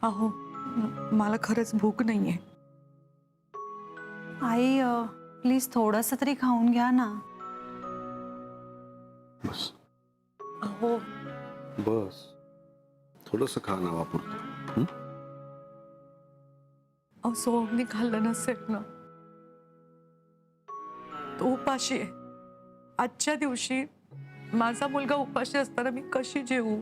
अहो मला खरंच भूक नाहीये. आई प्लीज थोडंसं तरी खाऊन घ्या ना. बस अहो बस थोडंसं खा ना वापरतो. अहो सोहमने खाल्लं नसेल ना. तो उपाशी आहे. आजच्या दिवशी माझा मुलगा उपाशी असताना मी कशी जेवू?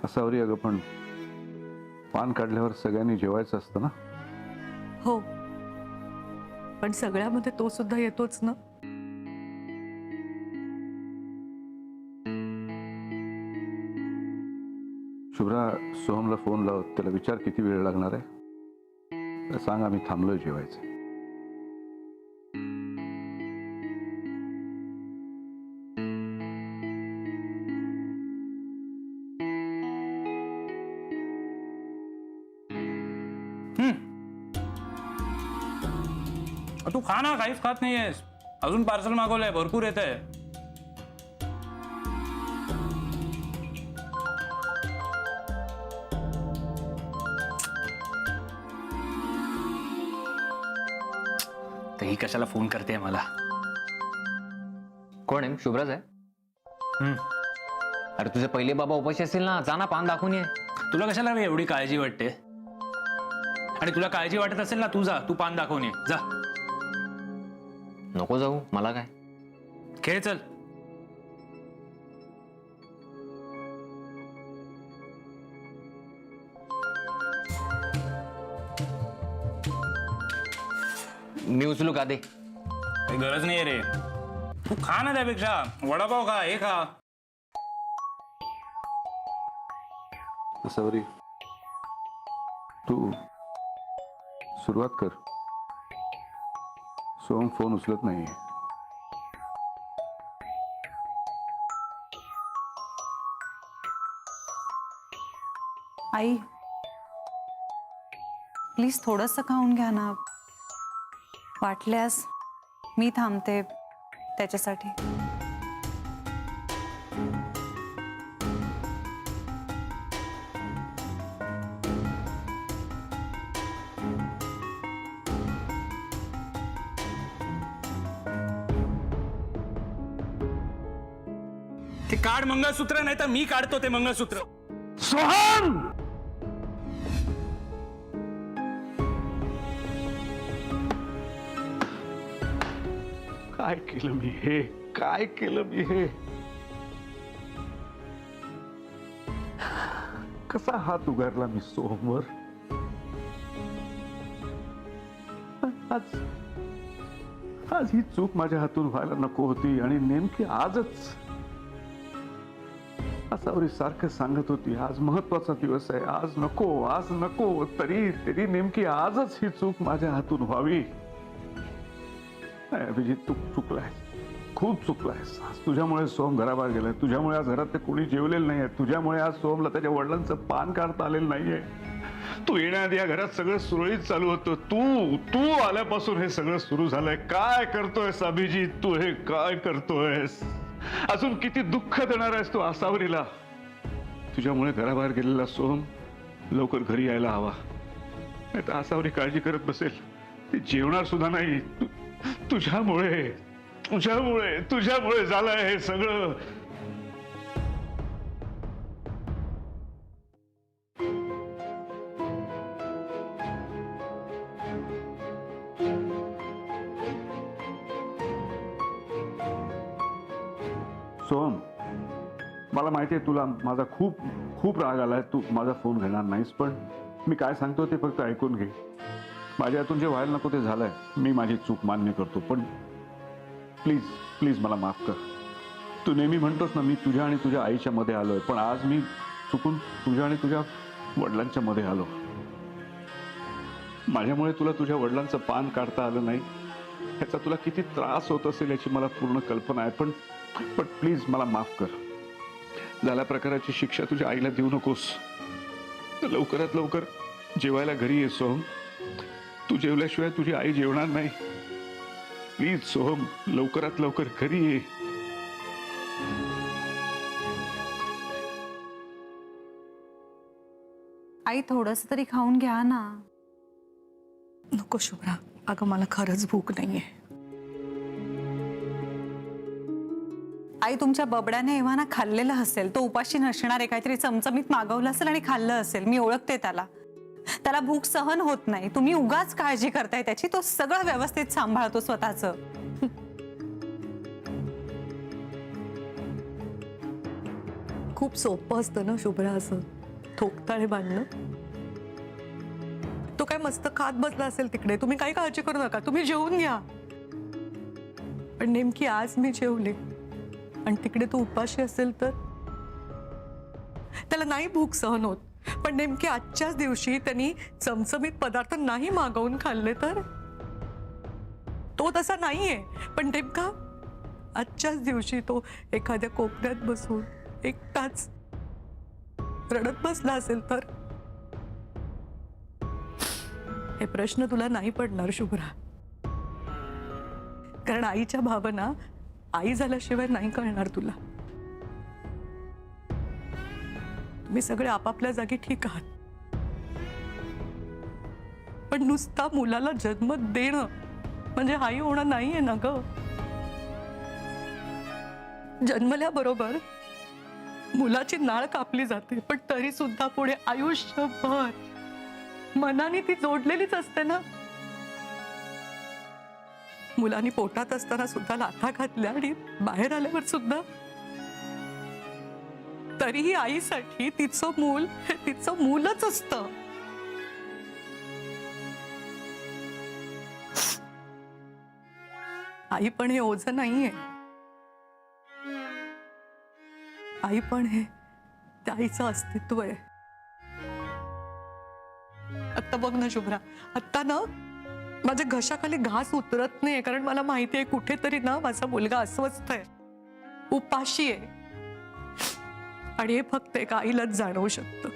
असावरी अगं पण पान काढल्यावर सगळ्यांनी जेवायचं असतं ना. हो पण सगळ्यामध्ये तो सुद्धा येतोच ना. शुभ्रा सोहमला फोन लाव, त्याला विचार किती वेळ लागणार आहे. तर सांग आम्ही थांबलोय जेवायचं. तू खा ना, काहीच खात नाहीयेस. अजून पार्सल मागवलंय, भरपूर येत आहे. ही कशाला फोन करते मला? कोण आहे? शुभ्राज आहे. अरे तुझे पहिले बाबा उपाशी असतील ना, जा ना पान दाखवून ये. तुला कशाला रे एवढी काळजी वाटते? आणि तुला काळजी वाटत असेल ना, तू जा, तू पान दाखवून ये जा. नको जाऊ, मला काय. खेळ चल. मी उचलू का? दे. काही गरज नाहीये रे, तू खा ना. त्यापेक्षा वडापाव खा, हे खा. असावरी तू सुरुवात कर. सोहम फोन उचलत नाहीये. आई प्लीज थोडंसं खाऊन घ्या ना. वाटल्यास मी थांबते त्याच्यासाठी. ते काढ मंगळसूत्र, नाही तर मी काढतो ते मंगळसूत्र. सोहम! काय केलं मी हे? काय केलं मी हे? कसा हात उगारला मी सोहमवर? आज आज ही चूक माझ्या हातून व्हायला नको होती आणि नेमकी आजच. असावरी सारखं सांगत होती आज महत्वाचा दिवस आहे, आज नको, तरी नेमकी आजच ही चूक माझ्या हातून व्हावी. अभिजित तू चुकलाय, खूप चुकलायस. आज तुझ्यामुळे सोहम घराबाहेर गेलाय, तुझ्यामुळे आज घरात ते कोणी जेवलेलं नाहीये, तुझ्यामुळे आज सोहमला त्याच्या वडिलांचं पान काढता आलेलं नाहीये. तू येण्याआधी या घरात सगळं सुरळीत चालू होतं. तू आल्यापासून हे सगळं सुरू झालंय. काय करतोयस अभिजित तू? हे काय करतोयस? अजून किती दुःख देणार आहेस तू आसावरीला? तुझ्यामुळे घराबाहेर गेलेला सोहम लवकर घरी यायला हवा, नाही तर आसावरी काळजी करत बसेल. ती जेवणार सुद्धा नाही. तुझ्यामुळे झालंय हे सगळं. सोहम, मला माहिती आहे तुला माझा खूप खूप राग आलाय. तू माझा फोन घेणार नाहीस, पण मी काय सांगतो ते फक्त ऐकून घे. माझ्या हातून जे व्हायला नको ते झालंय. मी माझी चूक मान्य करतो, पण प्लीज प्लीज मला माफ कर. तू नेहमी म्हणतोस ना मी तुझ्या आणि तुझ्या आईच्या मध्ये आलोय, पण आज मी चुकून तुझ्या आणि तुझ्या वडिलांच्या मध्ये आलो. माझ्यामुळे तुला तुझ्या वडिलांचं पान काढता आलं नाही, ह्याचा तुला किती त्रास होत असेल याची मला पूर्ण कल्पना आहे. पण प्लीज मला माफ कर. झाल्या प्रकाराची शिक्षा तुझ्या आईला देऊ नकोस. लवकरात लवकर जेवायला घरी ये सोहम. तू जेवल्याशिवाय तुझी आई जेवणार नाही. प्लीज सोहम, लवकरात लवकर घरी ये. आई थोडस तरी खाऊन घ्या ना. नको शुभ्रा, अगं मला खरंच भूक नाहीये. आई तुमच्या बबड्याने एव्हाना खाल्लेलं असेल. तो उपाशी नसणार आहे. काहीतरी चमचमीत मागवलं असेल आणि खाल्लं असेल. मी ओळखते त्याला. त्याला भूक सहन होत नाही. तुम्ही उगाच काळजी करताय त्याची. तो सगळं व्यवस्थित सांभाळतो स्वतःचं. खूप सोपं असतं ना शुभ्रा असं ठोकताळे बांधणं. तो काय मस्त खात बसला असेल तिकडे. तुम्ही काही काळजी करू नका, तुम्ही जेवून घ्या. पण नेमकी आज मी जेवले आणि तिकडे तो उपाशी असेल तर त्याला नाही भूक सहन होत. पण नेमकी आजच्याच दिवशी त्यांनी चमचमीत पदार्थ नाही मागवून खाल्ले तर तो तसा नाहीये. पण नेमका आजच्याच दिवशी तो एखाद्या कोपऱ्यात बसून एकटाच रडत बसला असेल तर हे प्रश्न तुला नाही पडणार शुभ्रा. कारण आईच्या भावना आई झाल्याशिवाय नाही कळणार तुला. तुम्ही सगळे आपापल्या जागी ठीक आहात. पण नुसता मुलाला जन्म देणं म्हणजे आई होणं नाहीये ना ग. जन्मल्याबरोबर मुलाची नाळ कापली जाते, पण तरी सुद्धा पुढे आयुष्यभर मनाने ती जोडलेलीच असते ना. मुलांनी पोटात असताना सुद्धा लाथा घातल्या आणि बाहेर आल्यावर सुद्धा तरीही आईसाठी तिचं मूल हे तिचं मूलच असतं. आई पण हे ओझं नाहीये. आई पण हे त्या आईचं अस्तित्व आहे. आत्ता बघ ना शुभ्रा, आत्ता ना माझ्या घशाखाली घास उतरत नाहीये. कारण मला माहिती आहे कुठेतरी ना माझा मुलगा अस्वस्थ आहे, उपाशी आहे. आणि हे फक्त एका आईलाच जाणवू शकतं.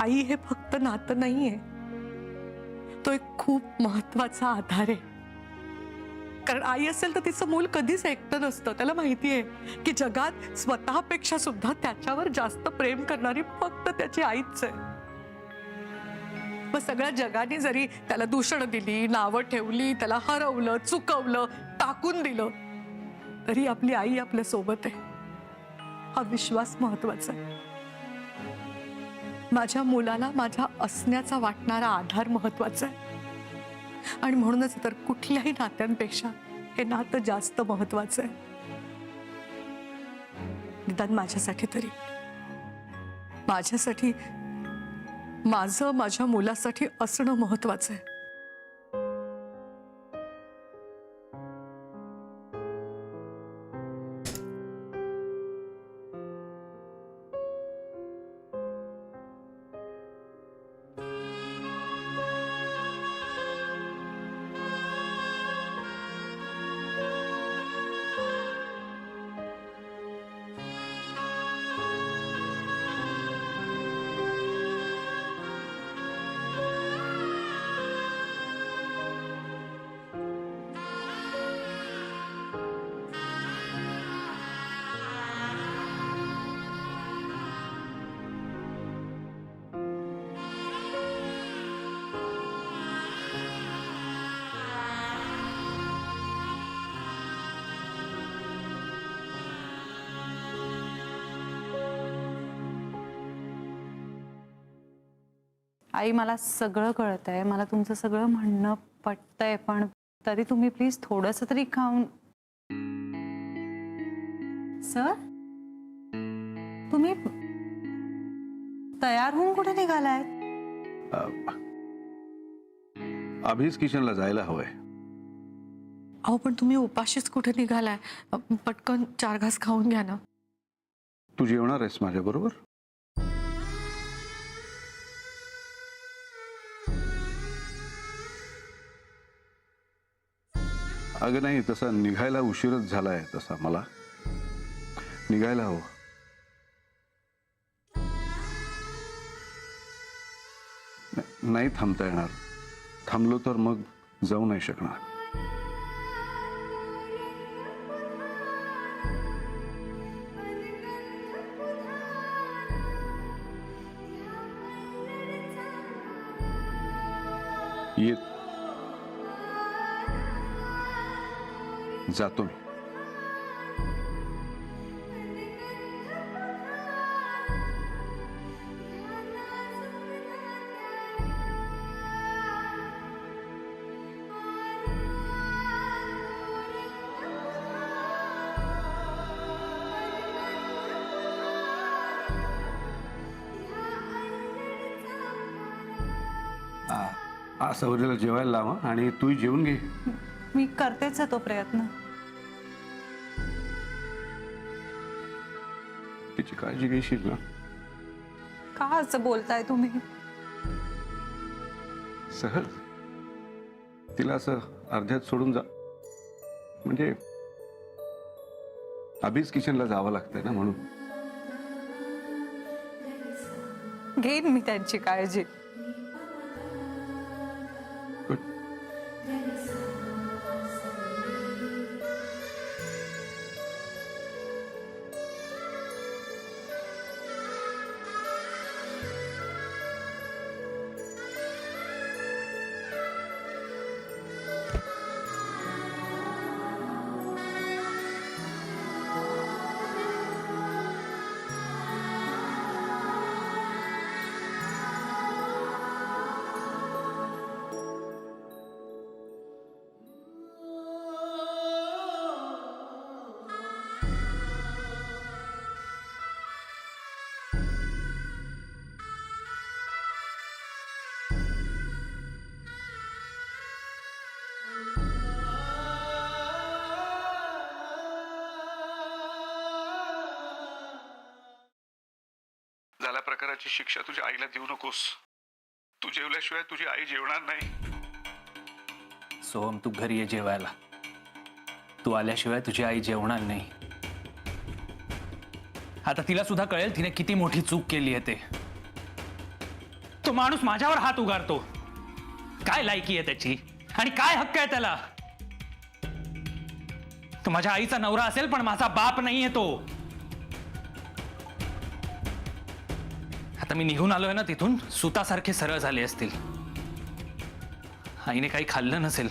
आई हे फक्त नातं नाहीये, तो एक खूप महत्वाचा आधार आहे. कारण आई असेल तर तिचं मूल कधीच एकटं नसतं. त्याला माहितीये की जगात स्वतःपेक्षा सुद्धा त्याच्यावर जास्त प्रेम करणारी फक्त त्याची आईच आहे. मग सगळ्या जगाने जरी त्याला दूषण दिली, नावं ठेवली, त्याला हरवलं, चुकवलं, टाकून दिलं, तरी आपली आई आपल्या सोबत आहे. हा विश्वास महत्वाचा आहे. माझ्या मुलाला माझ्या असण्याचा वाटणारा आधार महत्वाचा आहे. आणि म्हणूनच तर कुठल्याही नात्यांपेक्षा हे नातं जास्त महत्वाचं आहे. निदान माझ्यासाठी तरी. माझ्यासाठी माझं माझ्या मुलासाठी असणं महत्वाचं आहे. आई मला सगळं कळतंय. मला तुमचं सगळं म्हणणं पटतंय. पण तरी तुम्ही प्लीज थोडंसं तरी खाऊन. सर तुम्ही तयार होऊन कुठे निघालाय? अभिच किचनला जायला हवंय. अहो पण तुम्ही उपाशीच कुठे निघालाय? पटकन 4 घास खाऊन घ्या ना. तू जेवणार आहेस माझ्या बरोबर? अगं नाही, तसा निघायला उशीरच झालाय. तसा मला निघायला हवं. नाही थांबता येणार. थांबलो तर मग जाऊ नाही शकणार. ये जातो मी. सौरीला जेवायला लावा आणि तू जेवून घे. मी करतेच आहे तो प्रयत्न. तिची काळजी घेशील ना. का असं बोलताय तुम्ही? सहज तिला असं अर्ध्यात सोडून जा म्हणजे अभिज किचनला जावं लागतंय ना म्हणून. घेईन मी त्यांची काळजी. झाल्या प्रकाराची शिक्षा तुझ्या आईला देऊ नकोस. तू जेवल्याशिवाय तुझी आई जेवणार नाही. सोहम, तू घरी ये जेवायला. तू आल्याशिवाय तुझी आई जेवणार नाही. आता तिला सुद्धा कळेल तिने किती मोठी चूक केली आहे ते. तो माणूस माझ्यावर हात उगारतो. काय लायकी आहे त्याची आणि काय हक्क आहे त्याला? तो माझ्या आईचा नवरा असेल पण माझा बाप नाहीये तो. आता मी निघून आलोय ना तिथून, सुतासारखे सरळ झाले असतील. आईने काही खाल्लं नसेल,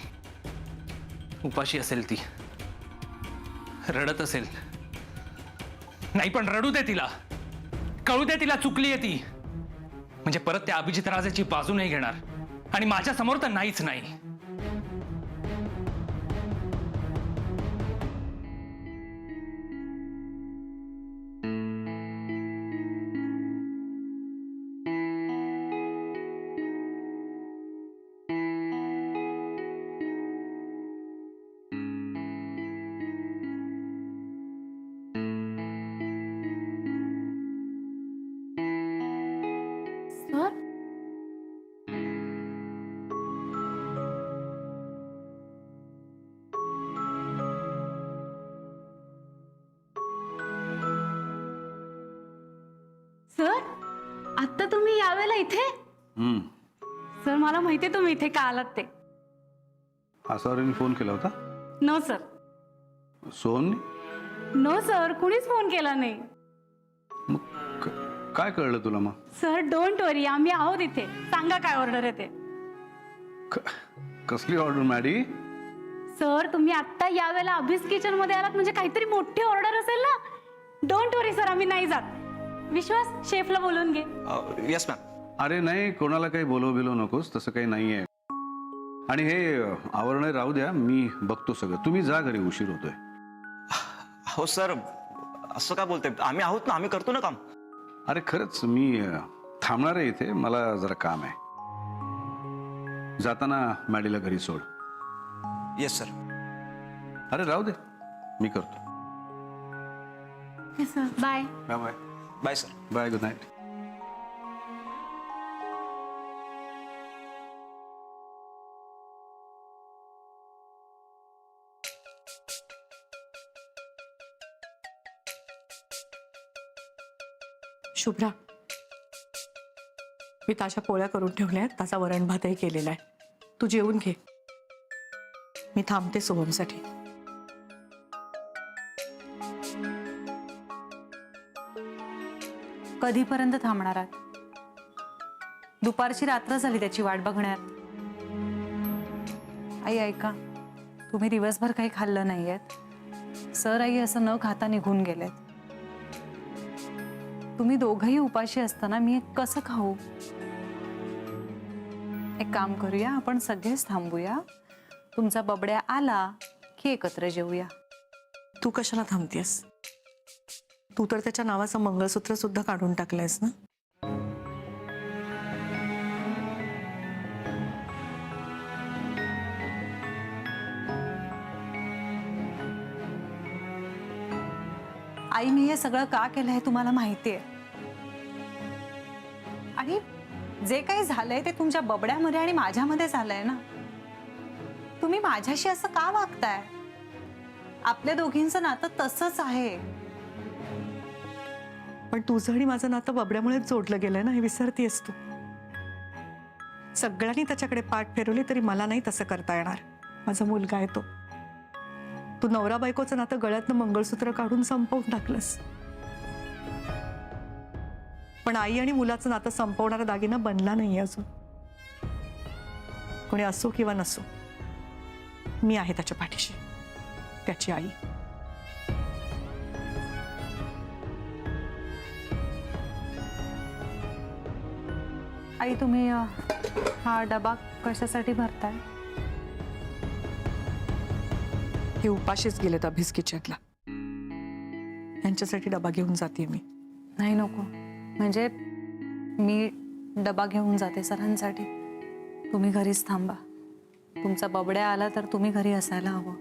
उपाशी असेल ती, रडत असेल. नाही पण रडू दे तिला, कळू दे तिला चुकली आहे ती. म्हणजे परत त्या अभिजित राजाची बाजू नाही घेणार आणि माझ्या समोर तर नाहीच नाही. सर, आता तुम्ही यावेळेला इथे? सर, मला माहितीये तुम्ही इथे का आलात ते. आसावरीने फोन केला होता? No sir. सोहमने? नो सर, कुणीच फोन केला नाही. मग काय कळलं तुला मग? सर, डोंट वरी, आम्ही आहोत इथे. सांगा काय ऑर्डर आहे ते. कसली ऑर्डर मॅडी? सर, तुम्ही आत्ता यावेळेला अभिज किचन मध्ये आलात म्हणजे काहीतरी मोठी ऑर्डर असेल ना. डोंट वरी सर, आम्ही नाही जात. विश्वास, शेफला बोलून घे. Yes ma'am. अरे नाही, कोणाला काही बोलव बिलव नकोस, तसं काही नाहीये. आणि हे आवरण राहू द्या, मी बघतो सगळं. तुम्ही जा घरी, उशीर होतोय. हो सर, असं का बोलतोय? आम्ही आहोत ना, आम्ही करतो ना काम. अरे खरंच मी थांबणार आहे इथे, मला जरा काम आहे. जाताना मॅडीला घरी सोड. Yes sir. अरे राहू दे, मी करतो. Sir, bye. Bye bye. Bye sir. Bye, good night. Shubhra, मी ताज्या पोळ्या करून ठेवल्या आहेत, ताजा वरण भातही केलेला आहे. तू जेवून घे, मी थांबते सोहमसाठी. कधीपर्यंत थांबणार आहात? दुपारची रात्र झाली त्याची वाट बघण्यात. आई ऐका, तुम्ही दिवसभर काही खाल्लं नाहीयेत. सर आई असं न खाता निघून गेलेत. तुम्ही दोघंही उपाशी असताना मी कसं खाऊ? एक काम करूया, आपण सगळेच थांबूया. तुमचा बबड्या आला की एकत्र जेवूया. तू कशाला थांबतेस? तू तर त्याच्या नावाचं मंगळसूत्र सुद्धा काढून टाकलंयस ना. आई, मी हे सगळं का केलं हे तुम्हाला माहिती आहे. आणि जे काही झालंय ते तुमच्या बबड्यामध्ये आणि माझ्यामध्ये झालंय ना. तुम्ही माझ्याशी असं का वागताय? आपल्या दोघींचं नातं तसंच आहे. पण तुझं आणि माझं नातं बबड्यामुळेच जोडलं गेलंय ना, हे विसरतीयस तू. सगळ्यांनी त्याच्याकडे पाठ फिरवली तरी मला नाही तसं करता येणार. माझा मुलगा आहे तो. तू नवरा बायकोचं नातं गळ्यातनं मंगळसूत्र काढून संपवून टाकलंस. पण आई आणि मुलाचं नातं संपवणारा दागिना बनला नाही अजून. कोणी असो किंवा नसो, मी आहे त्याच्या पाठीशी, त्याची आई. आई, तुम्ही हा डबा कशासाठी भरताय? हे उपाशीच गेलेत अभिस किचनला. यांच्यासाठी डबा घेऊन जाते मी. नाही, नको. म्हणजे मी डबा घेऊन जाते सरांसाठी. तुम्ही घरीच थांबा. तुमचा बबड्या आला तर तुम्ही घरी असायला हवं.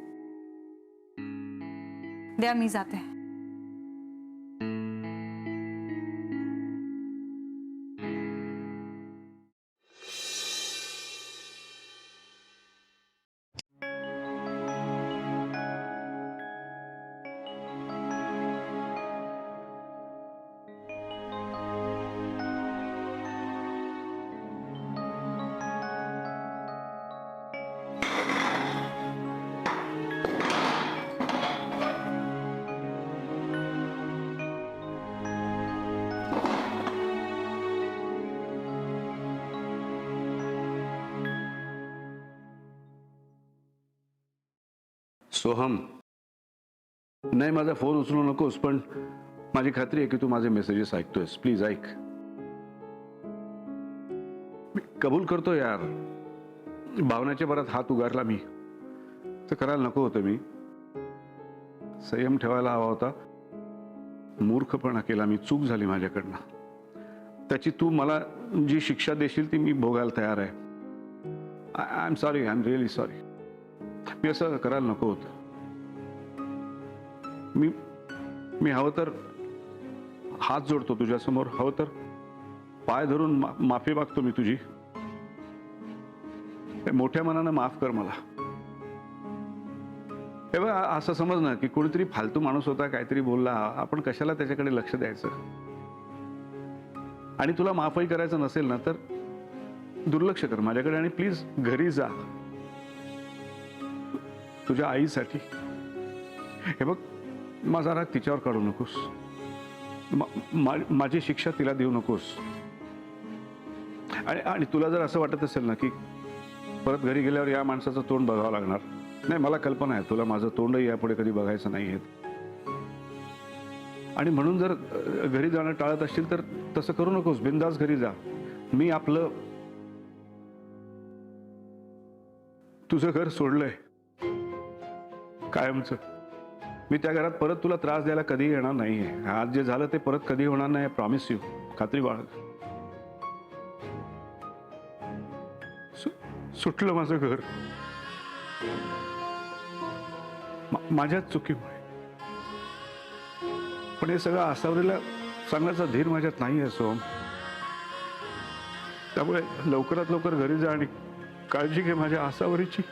द्या, मी जाते. सोहम, नाही, माझा फोन उचलू नकोस, पण माझी खात्री आहे की तू माझे मेसेजेस ऐकतोयस. प्लीज ऐक. मी कबूल करतो यार, भावनेच्या भरात हात उगारला मी. तर करायला नको होतं. मी संयम ठेवायला हवा होता. मूर्खपणा केला मी. चूक झाली माझ्याकडनं. त्याची तू मला जी शिक्षा देशील ती मी भोगायला तयार आहे. I am sorry. I am really sorry. मी असं करायला नको होतं. मी हवं तर हात जोडतो तुझ्यासमोर. हवं तर पाय धरून माफी मागतो मी तुझी. मोठ्या मनानं माफ कर मला. हे बघ, असं समज ना की कोणीतरी फालतू माणूस होता, काहीतरी बोलला, आपण कशाला त्याच्याकडे लक्ष द्यायचं. आणि तुला माफही करायचं नसेल ना तर दुर्लक्ष कर माझ्याकडे आणि प्लीज घरी जा तुझ्या आईसाठी. हे बघ, माझा राग तिच्यावर काढू नकोस. माझी शिक्षा तिला देऊ नकोस. आणि तुला जर असं वाटत असेल ना की परत घरी गेल्यावर या माणसाचं तोंड बघावं लागणार, नाही, मला कल्पना आहे तुला माझं तोंडही यापुढे कधी बघायचं नाही आहे. आणि म्हणून जर घरी जाणं टाळत असशील तर तसं करू नकोस. बिंदास घरी जा. मी आपलं तुझं घर सोडलंय कायमचं. मी त्या घरात परत तुला त्रास द्यायला कधी येणार नाहीये. आज जे झालं ते परत कधी होणार नाही. Promise you. खात्री बाळग. सुटलं माझं घर माझ्याच चुकीमुळे. पण हे सगळं आसावरीला सांगण्याचा धीर माझ्यात नाही आहे सोहम. त्यामुळे लवकरात लवकर घरी जा आणि काळजी घे माझ्या आसावरीची.